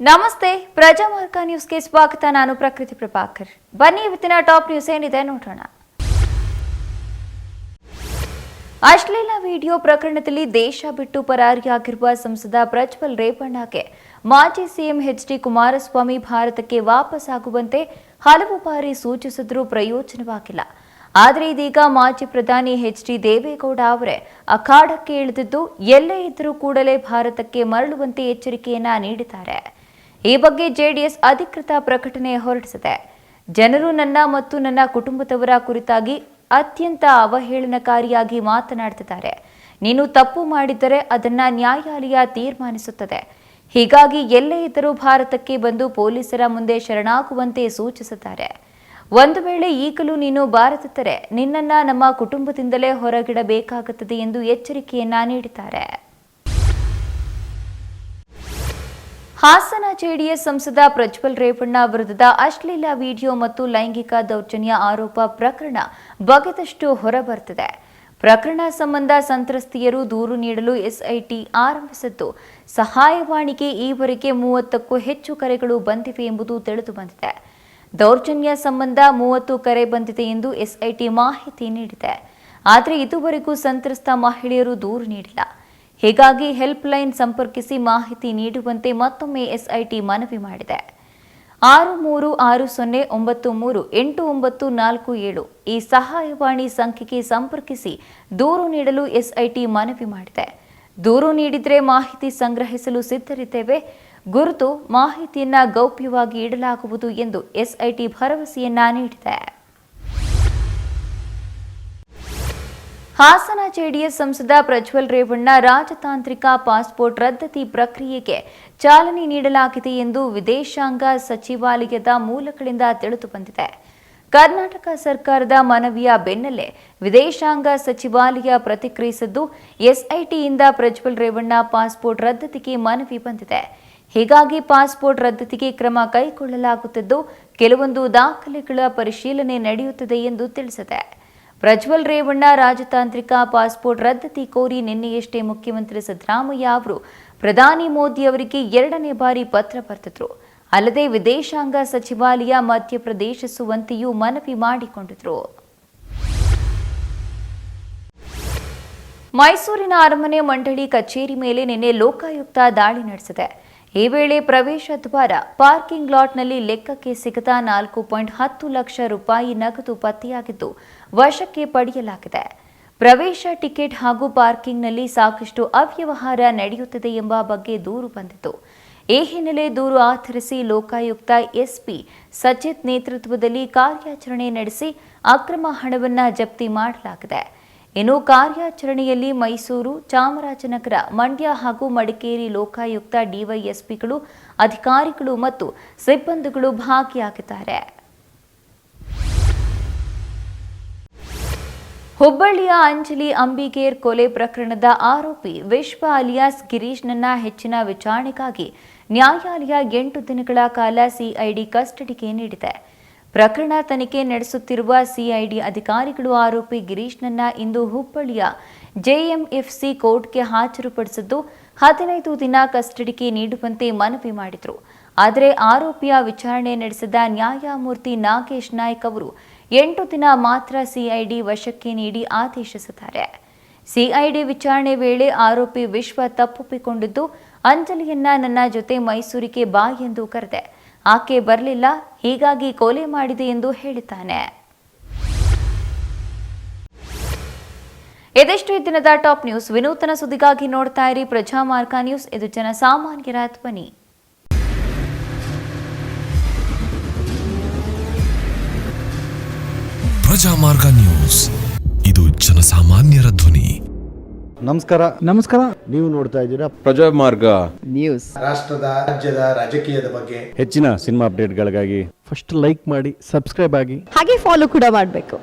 ನಮಸ್ತೆ, ಪ್ರಜಾಮಾರ್ಗ ನ್ಯೂಸ್ಗೆ ಸ್ವಾಗತ. ನಾನು ಪ್ರಕೃತಿ ಪ್ರಭಾಕರ್. ಬನ್ನಿ ಇವತ್ತಿನ ಟಾಪ್ ನ್ಯೂಸ್ ಏನಿದೆ ನೋಡೋಣ. ಅಶ್ಲೀಲ ವಿಡಿಯೋ ಪ್ರಕರಣದಲ್ಲಿ ದೇಶ ಬಿಟ್ಟು ಪರಾರಿಯಾಗಿರುವ ಸಂಸದ ಪ್ರಜ್ವಲ್ ರೇವಣ್ಣಗೆ ಮಾಜಿ ಸಿಎಂ ಎಚ್.ಡಿ. ಕುಮಾರಸ್ವಾಮಿ ಭಾರತಕ್ಕೆ ವಾಪಸ್ಸಾಗುವಂತೆ ಹಲವು ಬಾರಿ ಸೂಚಿಸಿದರೂ ಪ್ರಯೋಜನವಾಗಿಲ್ಲ. ಆದರೆ ಇದೀಗ ಮಾಜಿ ಪ್ರಧಾನಿ ಎಚ್.ಡಿ. ದೇವೇಗೌಡ ಅವರೇ ಅಖಾಡಕ್ಕೆ ಇಳಿದಿದ್ದು ಎಲ್ಲೇ ಇದ್ದರೂ ಕೂಡಲೇ ಭಾರತಕ್ಕೆ ಮರಳುವಂತೆ ಎಚ್ಚರಿಕೆಯನ್ನ ನೀಡಿದ್ದಾರೆ. ಈ ಬಗ್ಗೆ ಜೆಡಿಎಸ್ ಅಧಿಕೃತ ಪ್ರಕಟಣೆ ಹೊರಡಿಸಿದೆ. ಜನರು ನನ್ನ ಮತ್ತು ನನ್ನ ಕುಟುಂಬದವರ ಕುರಿತಾಗಿ ಅತ್ಯಂತ ಅವಹೇಳನಕಾರಿಯಾಗಿ ಮಾತನಾಡುತ್ತಿದ್ದಾರೆ. ನೀನು ತಪ್ಪು ಮಾಡಿದ್ದರೆ ಅದನ್ನ ನ್ಯಾಯಾಲಯ ತೀರ್ಮಾನಿಸುತ್ತದೆ. ಹೀಗಾಗಿ ಎಲ್ಲೇ ಇದ್ದರೂ ಭಾರತಕ್ಕೆ ಬಂದು ಪೊಲೀಸರ ಮುಂದೆ ಶರಣಾಗುವಂತೆ ಸೂಚಿಸಿದ್ದಾರೆ. ಒಂದು ವೇಳೆ ಈಗಲೂ ನೀನು ಬಾರದಿದ್ದರೆ ನಿನ್ನನ್ನ ನಮ್ಮ ಕುಟುಂಬದಿಂದಲೇ ಹೊರಗಿಡಬೇಕಾಗುತ್ತದೆ ಎಂದು ಎಚ್ಚರಿಕೆಯನ್ನ ನೀಡಿದ್ದಾರೆ. ಹಾಸನ ಜೆಡಿಎಸ್ ಸಂಸದ ಪ್ರಜ್ವಲ್ ರೇವಣ್ಣ ವಿರುದ್ಧದ ಅಶ್ಲೀಲ ವಿಡಿಯೋ ಮತ್ತು ಲೈಂಗಿಕ ದೌರ್ಜನ್ಯ ಆರೋಪ ಪ್ರಕರಣ ಬಗೆದಷ್ಟು ಹೊರಬರುತ್ತಿದೆ. ಪ್ರಕರಣ ಸಂಬಂಧ ಸಂತ್ರಸ್ತೆಯರು ದೂರು ನೀಡಲು ಎಸ್ಐಟಿ ಆರಂಭಿಸಿದ್ದು, ಸಹಾಯವಾಣಿಗೆ ಈವರೆಗೆ 30ಕ್ಕೂ ಹೆಚ್ಚು ಕರೆಗಳು ಬಂದಿವೆ ಎಂಬುದು ತಿಳಿದುಬಂದಿದೆ. ದೌರ್ಜನ್ಯ ಸಂಬಂಧ 30 ಕರೆ ಬಂದಿದೆ ಎಂದು ಎಸ್ಐಟಿ ಮಾಹಿತಿ ನೀಡಿದೆ. ಆದರೆ ಇದುವರೆಗೂ ಸಂತ್ರಸ್ತ ಮಹಿಳೆಯರು ದೂರು ನೀಡಿಲ್ಲ. ಹೀಗಾಗಿ ಹೆಲ್ಪ್ ಲೈನ್ ಸಂಪರ್ಕಿಸಿ ಮಾಹಿತಿ ನೀಡುವಂತೆ ಮತ್ತೊಮ್ಮೆ ಎಸ್ಐಟಿ ಮನವಿ ಮಾಡಿದೆ. 6360938947 ಈ ಸಹಾಯವಾಣಿ ಸಂಖ್ಯೆಗೆ ಸಂಪರ್ಕಿಸಿ ದೂರು ನೀಡಲು ಎಸ್ಐಟಿ ಮನವಿ ಮಾಡಿದೆ. ದೂರು ನೀಡಿದರೆ ಮಾಹಿತಿ ಸಂಗ್ರಹಿಸಲು ಸಿದ್ಧರಿದ್ದೇವೆ. ಗುರುತು ಮಾಹಿತಿಯನ್ನ ಗೌಪ್ಯವಾಗಿ ಇಡಲಾಗುವುದು ಎಂದು ಎಸ್ಐಟಿ ಭರವಸೆಯನ್ನ ನೀಡಿದೆ. ಹಾಸನ ಜೆಡಿಎಸ್ ಸಂಸದ ಪ್ರಜ್ವಲ್ ರೇವಣ್ಣ ರಾಜತಾಂತ್ರಿಕ ಪಾಸ್ಪೋರ್ಟ್ ರದ್ದತಿ ಪ್ರಕ್ರಿಯೆಗೆ ಚಾಲನೆ ನೀಡಲಾಗಿದೆ ಎಂದು ವಿದೇಶಾಂಗ ಸಚಿವಾಲಯದ ಮೂಲಗಳಿಂದ ತಿಳಿದುಬಂದಿದೆ. ಕರ್ನಾಟಕ ಸರ್ಕಾರದ ಮನವಿಯ ಬೆನ್ನಲ್ಲೇ ವಿದೇಶಾಂಗ ಸಚಿವಾಲಯ ಪ್ರತಿಕ್ರಿಯಿಸಿದ್ದು, ಎಸ್ಐಟಿಯಿಂದ ಪ್ರಜ್ವಲ್ ರೇವಣ್ಣ ಪಾಸ್ಪೋರ್ಟ್ ರದ್ದತಿಗೆ ಮನವಿ ಬಂದಿದೆ. ಹೀಗಾಗಿ ಪಾಸ್ಪೋರ್ಟ್ ರದ್ದತಿಗೆ ಕ್ರಮ ಕೈಗೊಳ್ಳಲಾಗುತ್ತಿದ್ದು, ಕೆಲವೊಂದು ದಾಖಲೆಗಳ ಪರಿಶೀಲನೆ ನಡೆಯುತ್ತಿದೆ ಎಂದು ತಿಳಿಸಿದೆ. ಪ್ರಜ್ವಲ್ ರೇವಣ್ಣ ರಾಜತಾಂತ್ರಿಕ ಪಾಸ್ಪೋರ್ಟ್ ರದ್ದತಿ ಕೋರಿ ನಿನ್ನೆಯಷ್ಟೇ ಮುಖ್ಯಮಂತ್ರಿ ಸಿದ್ದರಾಮಯ್ಯ ಅವರು ಪ್ರಧಾನಿ ಮೋದಿ ಅವರಿಗೆ 2ನೇ ಬಾರಿ ಪತ್ರ ಬರೆದಿದ್ರು. ಅಲ್ಲದೆ ವಿದೇಶಾಂಗ ಸಚಿವಾಲಯ ಮಧ್ಯಪ್ರವೇಶಿಸುವಂತೆಯೂ ಮನವಿ ಮಾಡಿಕೊಂಡಿದ್ರು. ಮೈಸೂರಿನ ಅರಮನೆ ಮಂಡಳಿ ಕಚೇರಿ ಮೇಲೆ ನಿನ್ನೆ ಲೋಕಾಯುಕ್ತ ದಾಳಿ ನಡೆಸಿದೆ. ಈ ವೇಳೆ ಪ್ರವೇಶ ದ್ವಾರ, ಪಾರ್ಕಿಂಗ್ ಲಾಟ್ನಲ್ಲಿ ಲೆಕ್ಕಕ್ಕೆ ಸಿಗದ 4.10 ಲಕ್ಷ ರೂಪಾಯಿ ನಗದು ಪತ್ತೆಯಾಗಿದ್ದು ವಶಕ್ಕೆ ಪಡೆಯಲಾಗಿದೆ. ಪ್ರವೇಶ ಟಿಕೆಟ್ ಹಾಗೂ ಪಾರ್ಕಿಂಗ್ನಲ್ಲಿ ಸಾಕಷ್ಟು ಅವ್ಯವಹಾರ ನಡೆಯುತ್ತಿದೆ ಎಂಬ ಬಗ್ಗೆ ದೂರು ಬಂದಿತ್ತು. ಈ ಹಿನ್ನೆಲೆ ದೂರು ಆಧರಿಸಿ ಲೋಕಾಯುಕ್ತ ಎಸ್ಪಿ ಸಚಿತ್ ನೇತೃತ್ವದಲ್ಲಿ ಕಾರ್ಯಾಚರಣೆ ನಡೆಸಿ ಅಕ್ರಮ ಹಣವನ್ನು ಜಪ್ತಿ ಮಾಡಲಾಗಿದೆ. ಇನ್ನು ಕಾರ್ಯಾಚರಣೆಯಲ್ಲಿ ಮೈಸೂರು, ಚಾಮರಾಜನಗರ, ಮಂಡ್ಯ ಹಾಗೂ ಮಡಿಕೇರಿ ಲೋಕಾಯುಕ್ತ ಡಿವೈಎಸ್ಪಿಗಳು, ಅಧಿಕಾರಿಗಳು ಮತ್ತು ಸಿಬ್ಬಂದಿಗಳು ಭಾಗಿಯಾಗಿದ್ದಾರೆ. ಹುಬ್ಬಳ್ಳಿಯ ಅಂಜಲಿ ಅಂಬಿಗೇರ್ ಕೊಲೆ ಪ್ರಕರಣದ ಆರೋಪಿ ವಿಶ್ವ ಅಲಿಯಾಸ್ ಗಿರೀಶ್ನನ್ನ ಹೆಚ್ಚಿನ ವಿಚಾರಣೆಗಾಗಿ ನ್ಯಾಯಾಲಯ 8 ದಿನಗಳ ಕಾಲ ಸಿಐಡಿ ಕಸ್ಟಡಿಗೆ ನೀಡಿದೆ. ಪ್ರಕರಣ ತನಿಖೆ ನಡೆಸುತ್ತಿರುವ ಸಿಐಡಿ ಅಧಿಕಾರಿಗಳು ಆರೋಪಿ ಗಿರೀಶ್ನನ್ನ ಇಂದು ಹುಬ್ಬಳ್ಳಿಯ ಜೆಎಂಎಫ್ಸಿ ಕೋರ್ಟ್ಗೆ ಹಾಜರುಪಡಿಸಿದ್ದು 15 ದಿನ ಕಸ್ಟಡಿಗೆ ನೀಡುವಂತೆ ಮನವಿ ಮಾಡಿದರು. ಆದರೆ ಆರೋಪಿಯ ವಿಚಾರಣೆ ನಡೆಸಿದ ನ್ಯಾಯಮೂರ್ತಿ ನಾಗೇಶ್ ನಾಯ್ಕ್ ಅವರು 8 ದಿನ ಮಾತ್ರ ಸಿಐಡಿ ವಶಕ್ಕೆ ನೀಡಿ ಆದೇಶಿಸಿದ್ದಾರೆ. ಸಿಐಡಿ ವಿಚಾರಣೆ ವೇಳೆ ಆರೋಪಿ ವಿಶ್ವ ತಪ್ಪೊಪ್ಪಿಕೊಂಡಿದ್ದು, ಅಂಜಲಿಯನ್ನ ನನ್ನ ಜೊತೆ ಮೈಸೂರಿಗೆ ಬಾ ಎಂದು ಕರೆದೆ. ಆಕೆ ಬರಲಿಲ್ಲ, ಹೀಗಾಗಿ ಕೊಲೆ ಮಾಡಿದೆ ಎಂದು ಹೇಳಿದ್ದಾನೆ. ಇದೆಷ್ಟು ಈ ದಿನದ ಟಾಪ್ ನ್ಯೂಸ್. ವಿನೂತನ ಸುದ್ದಿಗಾಗಿ ನೋಡ್ತಾ ಇರಿ ಪ್ರಜಾಮಾರ್ಗ ನ್ಯೂಸ್. ಇದು ಜನಸಾಮಾನ್ಯರ ಧ್ವನಿ. ಪ್ರಜಾಮಾರ್ಗ ನ್ಯೂಸ್, ಇದು ಜನಸಾಮಾನ್ಯರ ಧ್ವನಿ. ನಮಸ್ಕಾರ. ನೀವು ನೋಡ್ತಾ ಇದ್ದೀರಾ ಪ್ರಜಾಮಾರ್ಗ ನ್ಯೂಸ್. ರಾಷ್ಟ್ರದ, ರಾಜ್ಯದ, ರಾಜಕೀಯದ ಬಗ್ಗೆ ಹೆಚ್ಚಿನ ಸಿನಿಮಾ ಅಪ್ಡೇಟ್ಗಳಿಗಾಗಿ ಫಸ್ಟ್ ಲೈಕ್ ಮಾಡಿ, ಸಬ್ಸ್ಕ್ರೈಬ್ ಆಗಿ, ಹಾಗೆ ಫಾಲೋ ಕೂಡ ಮಾಡಬೇಕು.